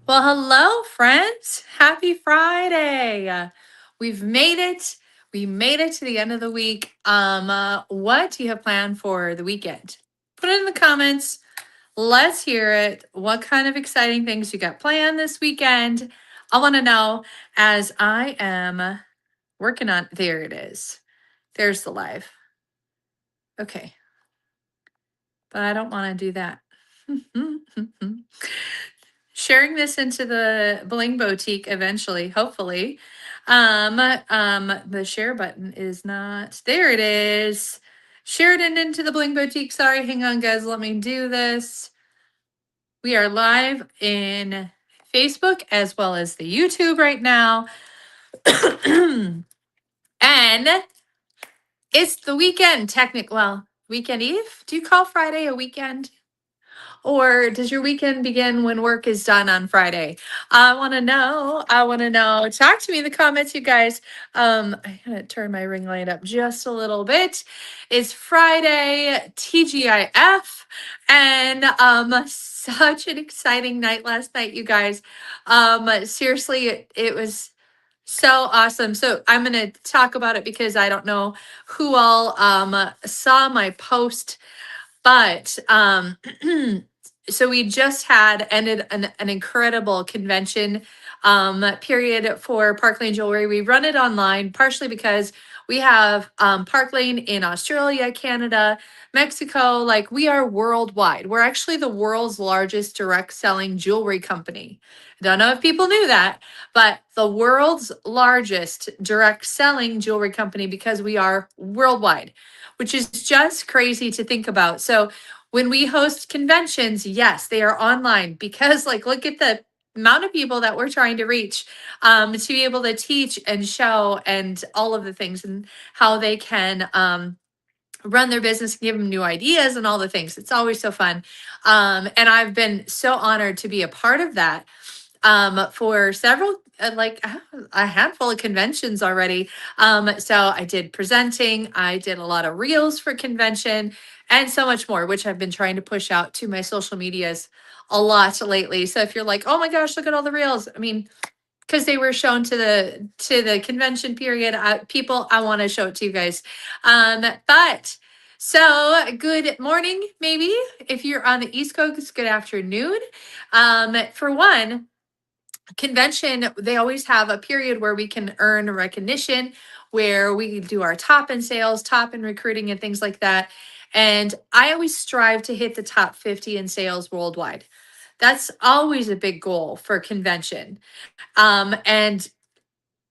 Well, hello, friends. Happy Friday. We've made it. We made it to the end of the week. What do you have planned for the weekend? Put it in the comments. Let's hear it. What kind of exciting things you got planned this weekend? I want to know as I am working on. There it is. There's the live. Okay, but I don't want to do that. Sharing this into the Bling Boutique eventually, hopefully. The share button is not there. It is. Share it into the Bling Boutique. Sorry, hang on, guys. Let me do this. We are live in Facebook as well as the YouTube right now. And it's the weekend, well, weekend eve. Do you call Friday a weekend? Or does your weekend begin when work is done on Friday? I want to know. I want to know. Talk to me in the comments, you guys. I gotta turn my ring light up just a little bit. It's Friday, TGIF, and such an exciting night last night, you guys. Seriously, it was so awesome. So I'm gonna talk about it because I don't know who all saw my post, but so we just had ended an incredible convention period for Park Lane Jewelry. We run it online partially because we have Park Lane in Australia, Canada, Mexico. Like, we are worldwide. We're actually the world's largest direct selling jewelry company. I don't know if people knew that, but the world's largest direct selling jewelry company because we are worldwide, which is just crazy to think about. So when we host conventions, yes, they are online because, like, look at the amount of people that we're trying to reach, to be able to teach and show and all of the things and how they can run their business, give them new ideas and all the things. It's always so fun. And I've been so honored to be a part of that for several, like a handful of conventions already. So I did presenting, I did a lot of reels for convention, and so much more, which I've been trying to push out to my social medias a lot lately. So if you're like, oh my gosh, look at all the reels, I mean, because they were shown to the convention period, people, I want to show it to you guys. But so good morning, maybe if you're on the East Coast, good afternoon. For one, convention, they always have a period where we can earn recognition, where we do our top in sales, top in recruiting, and things like that. And I always strive to hit the top 50 in sales worldwide. That's always a big goal for convention. And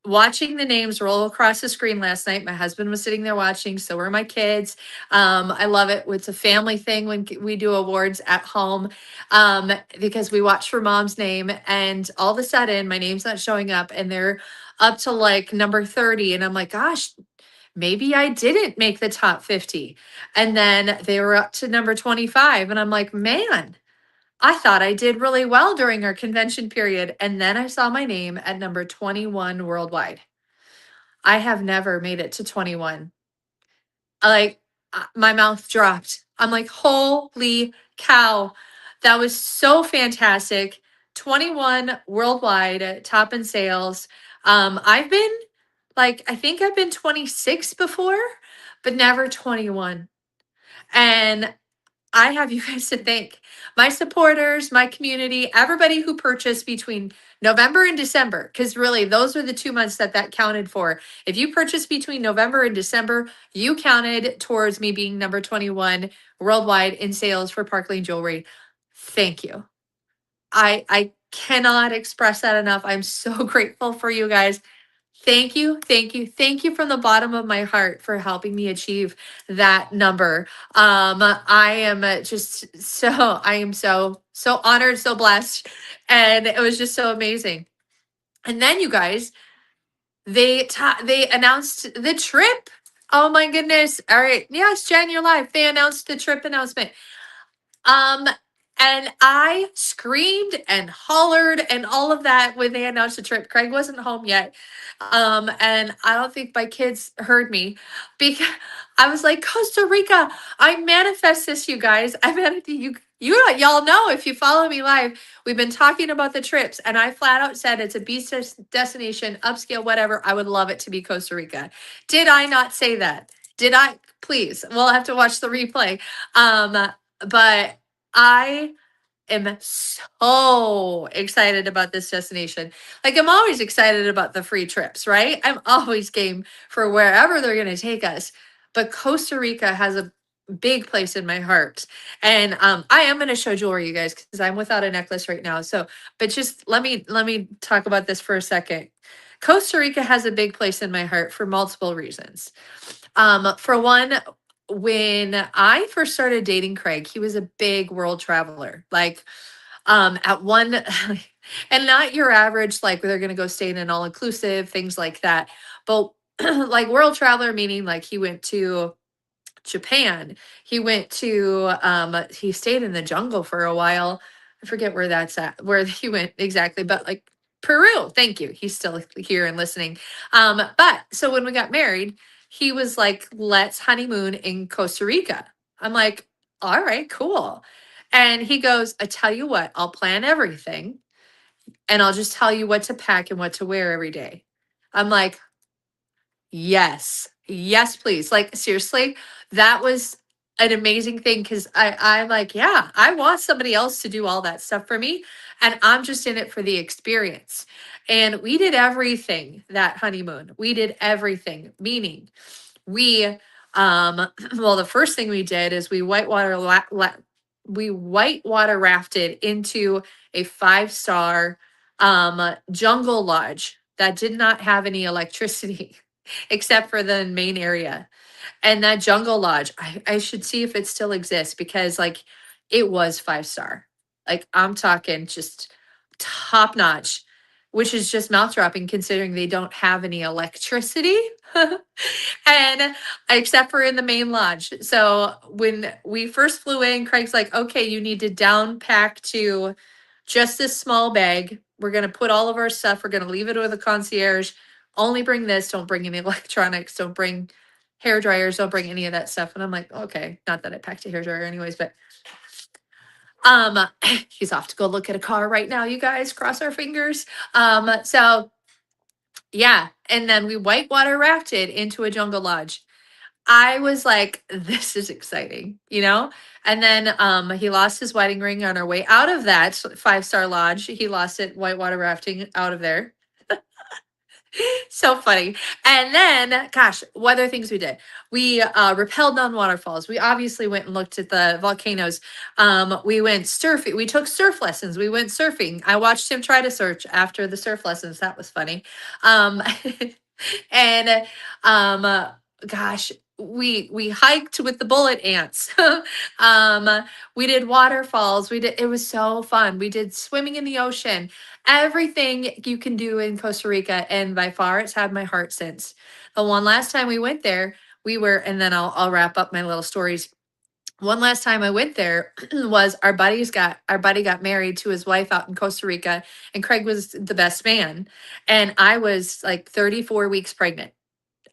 watching the names roll across the screen last night, my husband was sitting there watching, so were my kids. I love it. It's a family thing when we do awards at home, because we watch for mom's name, and all of a sudden my name's not showing up and they're up to like number 30, and I'm like, gosh, maybe I didn't make the top 50. And then they were up to number 25, and I'm like, man, I thought I did really well during our convention period. And then I saw my name at number 21 worldwide. I have never made it to 21. Like, my mouth dropped. I'm like, holy cow. That was so fantastic. 21 worldwide, top in sales. I've been like, I think I've been 26 before, but never 21. And I have you guys to thank. My supporters, my community, everybody who purchased between November and December, because really those were the 2 months that counted for. If you purchased between November and December, you counted towards me being number 21 worldwide in sales for Park Lane Jewelry. Thank you. I cannot express that enough. I'm so grateful for you guys. Thank you, thank you, thank you from the bottom of my heart for helping me achieve that number. I am I am so honored, so blessed, and it was just so amazing. And then you guys, they announced the trip. Oh my goodness! All right, yes, Jen, you're live. They announced the trip announcement. Um, And I screamed and hollered and all of that when they announced the trip. Craig wasn't home yet. And I don't think my kids heard me because I was like, Costa Rica, I manifest this, you guys. I manifest y'all know if you follow me live, we've been talking about the trips, and I flat out said it's a beach destination, upscale, whatever. I would love it to be Costa Rica. Did I not say that? Did I? Please, we'll have to watch the replay. But I am so excited about this destination. Like, I'm always excited about the free trips, right? I'm always game for wherever they're going to take us. But Costa Rica has a big place in my heart. And I am going to show jewelry, you guys, because I'm without a necklace right now. So, but just let me talk about this for a second. Costa Rica has a big place in my heart for multiple reasons. For one, when I first started dating Craig, he was a big world traveler. Like, at one, and not your average, like they're gonna go stay in an all-inclusive, things like that. But like world traveler, meaning like he went to Japan. He went to he stayed in the jungle for a while. I forget where that's at, where he went exactly, but like Peru. Thank you. He's still here and listening. But so when we got married, he was like, let's honeymoon in Costa Rica. I'm like, all right, cool. And he goes, I tell you what, I'll plan everything and I'll just tell you what to pack and what to wear every day. I'm like, yes. Yes, please. Like, seriously, that was an amazing thing because I'm like, yeah, I want somebody else to do all that stuff for me. And I'm just in it for the experience. And we did everything that honeymoon. We did everything, meaning we well, the first thing we did is we whitewater rafted into a 5-star jungle lodge that did not have any electricity except for the main area. And that jungle lodge, I should see if it still exists because like it was 5-star. Like I'm talking just top notch, which is just mouth dropping considering they don't have any electricity. And except for in the main lodge. So when we first flew in, Craig's like, okay, you need to down pack to just this small bag. We're going to put all of our stuff. We're going to leave it with a concierge. Only bring this. Don't bring any electronics. Don't bring hair dryers. Don't bring any of that stuff. And I'm like, okay, not that I packed a hair dryer anyways, but um, he's off to go look at a car right now. You guys cross our fingers. So yeah, and then we whitewater rafted into a jungle lodge. I was like, this is exciting, you know? And then he lost his wedding ring on our way out of that 5-star lodge. He lost it whitewater rafting out of there. So funny. And then, gosh, what other things we did? We rappelled on waterfalls. We obviously went and looked at the volcanoes. We went surfing. We took surf lessons. We went surfing. I watched him try to surf after the surf lessons. That was funny. Um, and gosh, we hiked with the bullet ants. um, we did waterfalls. It was so fun. We did swimming in the ocean, everything you can do in Costa Rica, and by far it's had my heart since. The one last time we went there, we were, and then I'll wrap up my little stories. One last time I went there was our buddy got married to his wife out in Costa Rica, and Craig was the best man, and I was like 34 weeks pregnant.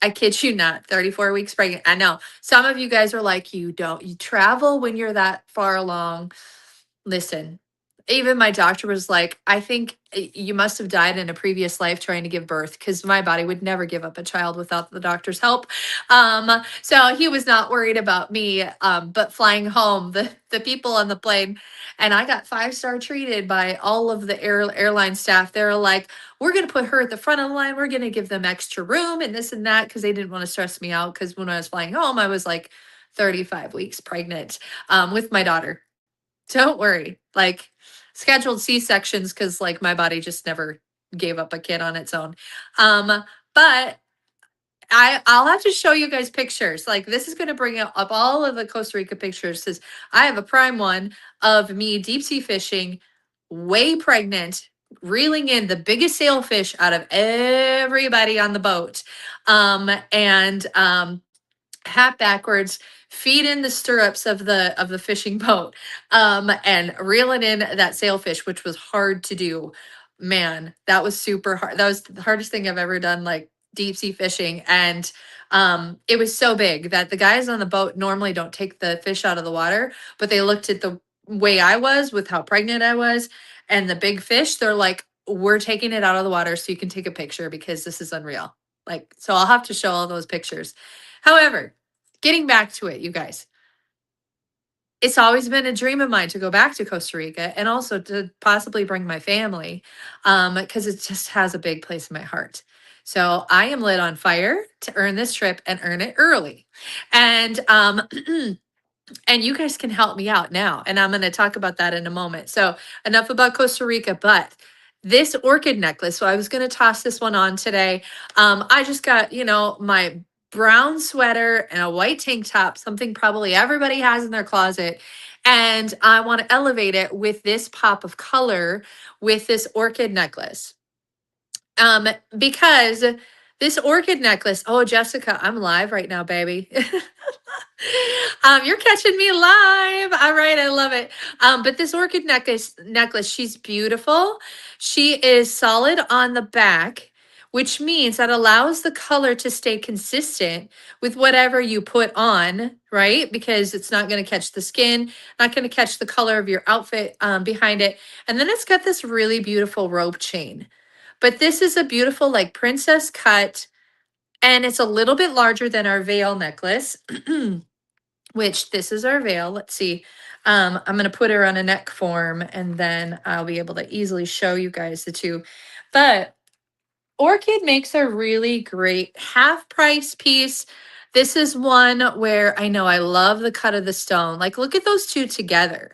I kid you not, 34 weeks pregnant. I know some of you guys are like, you travel when you're that far along. Listen, even my doctor was like, I think you must have died in a previous life trying to give birth because my body would never give up a child without the doctor's help. So he was not worried about me, but flying home, the people on the plane, and I got 5-star treated by all of the airline staff. They're like, we're going to put her at the front of the line. We're going to give them extra room and this and that because they didn't want to stress me out because when I was flying home, I was like 35 weeks pregnant with my daughter. Don't worry. Like scheduled C-sections because like my body just never gave up a kid on its own. But I'll have to show you guys pictures. Like this is going to bring up all of the Costa Rica pictures because I have a prime one of me deep sea fishing, way pregnant, reeling in the biggest sailfish out of everybody on the boat. And hat backwards, feet in the stirrups of the fishing boat, and reeling in that sailfish, which was hard to do. Man, that was super hard. That was the hardest thing I've ever done, like deep sea fishing. And it was so big that the guys on the boat normally don't take the fish out of the water, but they looked at the way I was with how pregnant I was and the big fish. They're like, we're taking it out of the water so you can take a picture because this is unreal. Like, so I'll have to show all those pictures. However, getting back to it, you guys, it's always been a dream of mine to go back to Costa Rica and also to possibly bring my family, because it just has a big place in my heart. So I am lit on fire to earn this trip and earn it early. And and you guys can help me out now. And I'm going to talk about that in a moment. So, enough about Costa Rica, but this orchid necklace. So, I was going to toss this one on today. I just got, my brown sweater and a white tank top, something probably everybody has in their closet. And I want to elevate it with this pop of color with this orchid necklace. Because this orchid necklace, oh, Jessica, I'm live right now, baby. You're catching me live. All right, I love it. But this orchid necklace, she's beautiful. She is solid on the back, which means that allows the color to stay consistent with whatever you put on, right? Because it's not going to catch the skin, not going to catch the color of your outfit behind it. And then it's got this really beautiful rope chain. But this is a beautiful, like, princess cut, and it's a little bit larger than our veil necklace. Which this is our veil. Let's see. I'm going to put her on a neck form and then I'll be able to easily show you guys the two. But Orchid makes a really great half price piece. This is one where I know I love the cut of the stone. Like, look at those two together.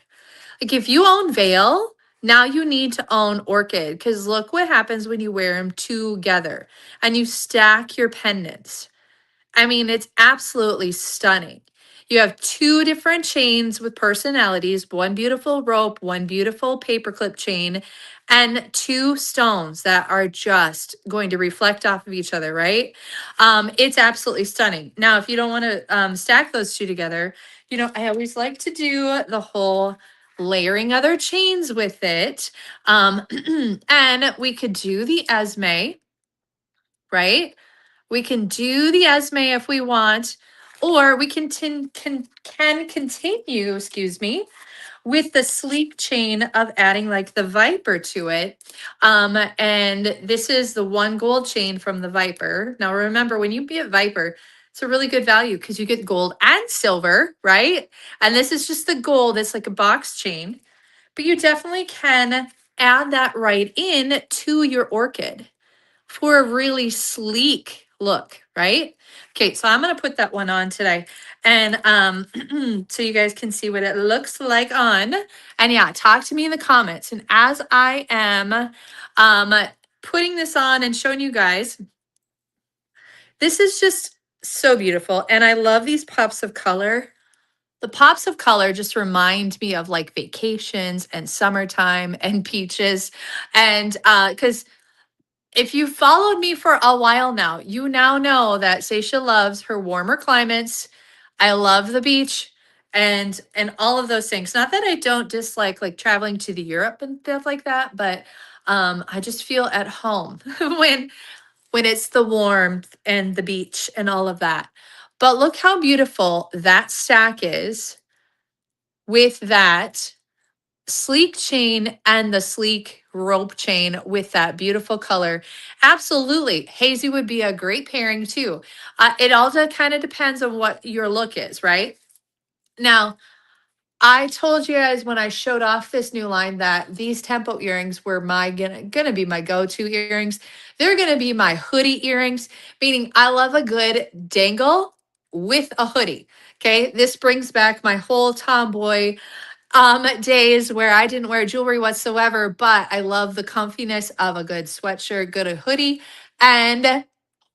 Like, if you own veil, now you need to own Orchid, because look what happens when you wear them together and you stack your pendants. I mean, it's absolutely stunning. You have two different chains with personalities, one beautiful rope, one beautiful paperclip chain, and two stones that are just going to reflect off of each other, right? It's absolutely stunning. Now, if you don't want to stack those two together, I always like to do the whole layering other chains with it. And we could do the Esme, right? We can do the Esme if we want, or we can continue, excuse me, with the sleek chain of adding like the Viper to it. And this is the one gold chain from the Viper. Now remember, when you get Viper, it's a really good value because you get gold and silver, right? And this is just the gold. It's like a box chain, but you definitely can add that right in to your orchid for a really sleek look, right? Okay, so I'm going to put that one on today. And so you guys can see what it looks like on. And yeah, talk to me in the comments. And as I am putting this on and showing you guys, this is just so beautiful. And I love these pops of color. The pops of color just remind me of like vacations and summertime and beaches. And because if you followed me for a while now, you now know that Seisha loves her warmer climates. I love the beach and all of those things. Not that I don't dislike like traveling to the Europe and stuff like that, but I just feel at home when it's the warmth and the beach and all of that. But look how beautiful that stack is with that sleek chain and the sleek rope chain with that beautiful color. Absolutely. Hazy would be a great pairing too. It also kind of depends on what your look is, right? Now, I told you guys when I showed off this new line that these tempo earrings were gonna be my go-to earrings. They're gonna be my hoodie earrings, meaning I love a good dangle with a hoodie. Okay, this brings back my whole tomboy days where I didn't wear jewelry whatsoever, but I love the comfiness of a good sweatshirt, good hoodie, and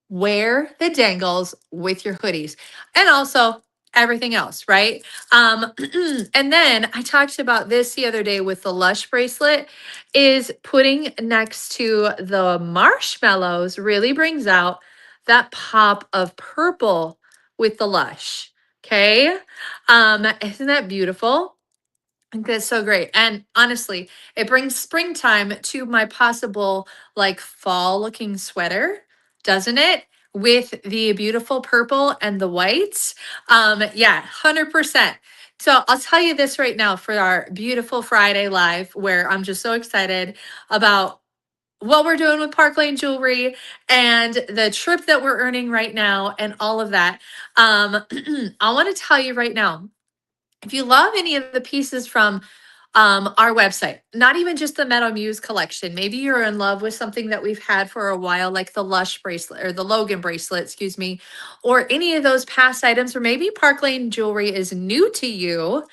wear the dangles with your hoodies and also everything else, right? And then I talked about this the other day with the Lush bracelet, is putting next to the marshmallows really brings out that pop of purple with the Lush. Okay. Isn't that beautiful? I think that's so great. And honestly, it brings springtime to my possible like fall looking sweater, doesn't it? With the beautiful purple and the whites. Yeah, 100%. So I'll tell you this right now for our beautiful Friday live, where I'm just so excited about what we're doing with Park Lane Jewelry and the trip that we're earning right now and all of that. I want to tell you right now, if you love any of the pieces from our website, not even just the Meadow Muse collection, maybe you're in love with something that we've had for a while, like the Lush bracelet or the Logan bracelet, excuse me, or any of those past items, or maybe Park Lane Jewelry is new to you.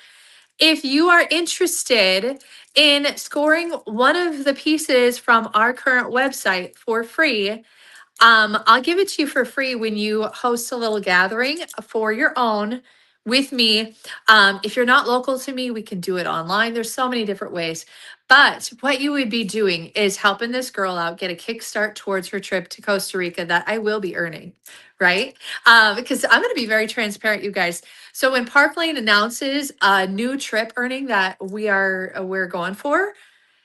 If you are interested in scoring one of the pieces from our current website for free, I'll give it to you for free when you host a little gathering for your own with me. If you're not local to me, we can do it online. There's so many different ways. But what you would be doing is helping this girl out get a kickstart towards her trip to Costa Rica that I will be earning, right? Because I'm going to be very transparent, you guys. So when Park Lane announces a new trip earning that we're going for,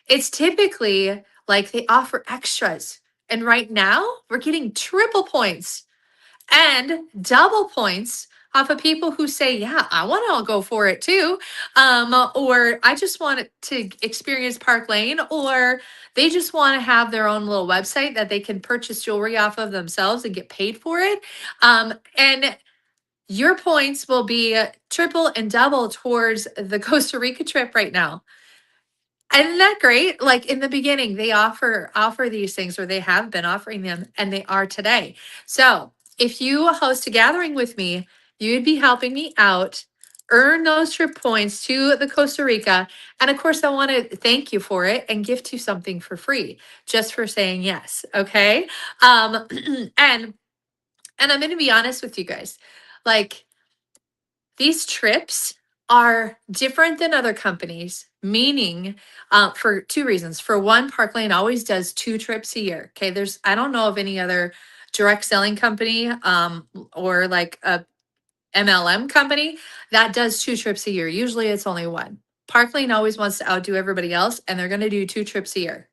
it's typically like they offer extras. And right now, we're getting triple points and double points off of people who say, yeah, I want to go for it too. Or I just want to experience Park Lane, or they just want to have their own little website that they can purchase jewelry off of themselves and get paid for it. And your points will be triple and double towards the Costa Rica trip right now. Isn't that great? Like in the beginning, they offer these things, or they have been offering them, and they are today. So if you host a gathering with me, you'd be helping me out, earn those trip points to the Costa Rica. And of course, I want to thank you for it and gift you something for free just for saying yes. Okay. And I'm gonna be honest with you guys. Like, these trips are different than other companies, meaning for two reasons. For one, Park Lane always does 2 trips a year. Okay, I don't know of any other direct selling company or like a MLM company that does 2 trips a year. Usually it's only one. Park Lane always wants to outdo everybody else, and they're going to do 2 trips a year.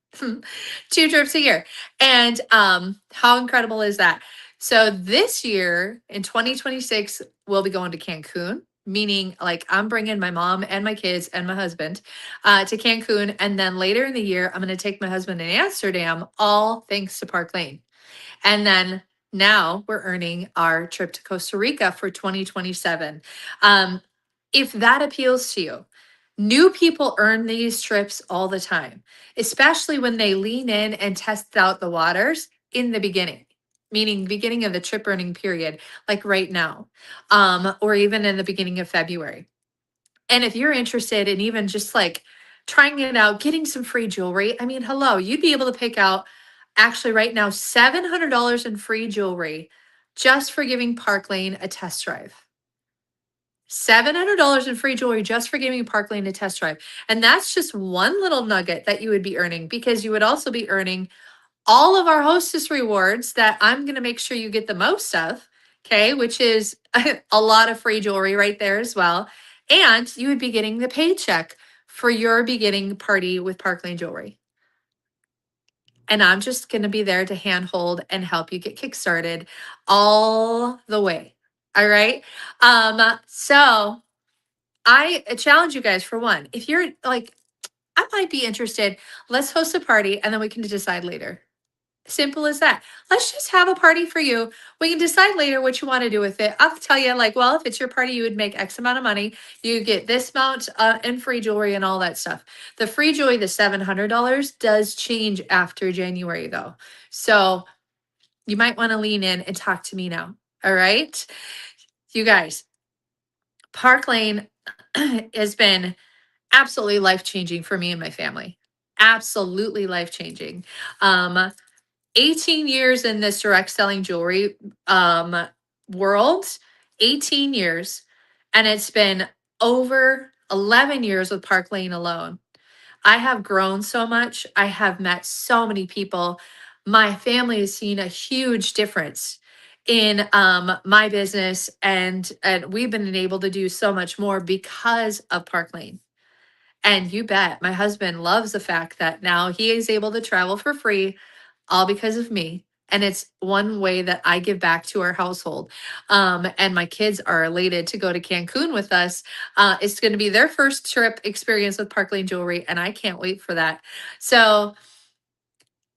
2 trips a year. And how incredible is that? So this year in 2026, we'll be going to Cancun, meaning like I'm bringing my mom and my kids and my husband to Cancun. And then later in the year, I'm going to take my husband to Amsterdam, all thanks to Park Lane. And then now we're earning our trip to Costa Rica for 2027. Um, if that appeals to you, new people earn these trips all the time, especially when they lean in and test out the waters in the beginning, meaning beginning of the trip earning period, like right now, or even in the beginning of February. And if you're interested in even just like trying it out, getting some free jewelry, I mean, hello, you'd be able to pick out actually right now $700 in free jewelry just for giving Park Lane a test drive. $700 in free jewelry just for giving Park Lane a test drive. And that's just one little nugget that you would be earning, because you would also be earning all of our hostess rewards that I'm going to make sure you get the most of. Okay, which is a lot of free jewelry right there as well. And you would be getting the paycheck for your beginning party with Park Lane Jewelry. And I'm just going to be there to handhold and help you get kickstarted all the way. All right. So I challenge you guys, for one, if you're like, I might be interested, let's host a party and then we can decide later. Simple as that. Let's just have a party for you. We can decide later what you want to do with it. I'll tell you, like, well, if it's your party, you would make X amount of money. You get this amount in free jewelry and all that stuff. The free jewelry, the $700, does change after January, though. So you might want to lean in and talk to me now. All right. You guys, Park Lane has been absolutely life changing for me and my family. Absolutely life changing. 18 years in this direct selling jewelry world, 18 years, and it's been over 11 years with Park Lane alone. I have grown so much. I have met so many people. My family has seen a huge difference in my business, and we've been able to do so much more because of Park Lane. And you bet my husband loves the fact that now he is able to travel for free, all because of me. And it's one way that I give back to our household. And my kids are elated to go to Cancun with us. It's going to be their first trip experience with Park Lane Jewelry, and I can't wait for that. So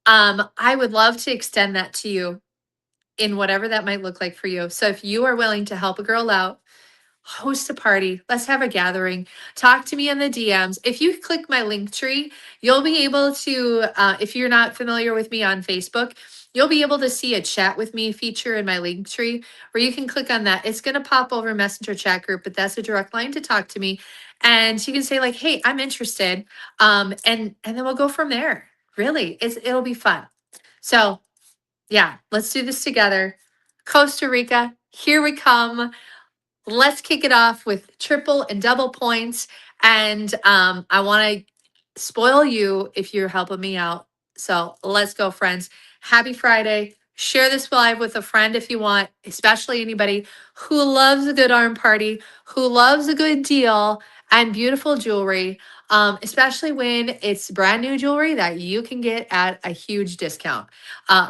I would love to extend that to you in whatever that might look like for you. So if you are willing to help a girl out, host a party. Let's have a gathering. Talk to me in the DMs. If you click my link tree, you'll be able to, if you're not familiar with me on Facebook, you'll be able to see a chat with me feature in my link tree where you can click on that. It's going to pop over Messenger chat group, but that's a direct line to talk to me. And you can say like, hey, I'm interested. And then we'll go from there. Really, it'll be fun. So yeah, let's do this together. Costa Rica, here we come. Let's kick it off with triple and double points. And I want to spoil you if you're helping me out. So let's go, friends. Happy Friday. Share this live with a friend if you want, especially anybody who loves a good arm party, who loves a good deal and beautiful jewelry, especially when it's brand new jewelry that you can get at a huge discount,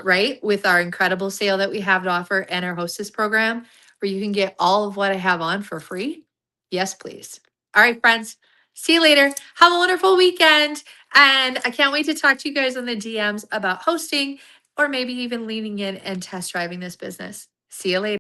right? With our incredible sale that we have to offer and our hostess program where you can get all of what I have on for free? Yes, please. All right, friends. See you later. Have a wonderful weekend. And I can't wait to talk to you guys in the DMs about hosting or maybe even leaning in and test driving this business. See you later.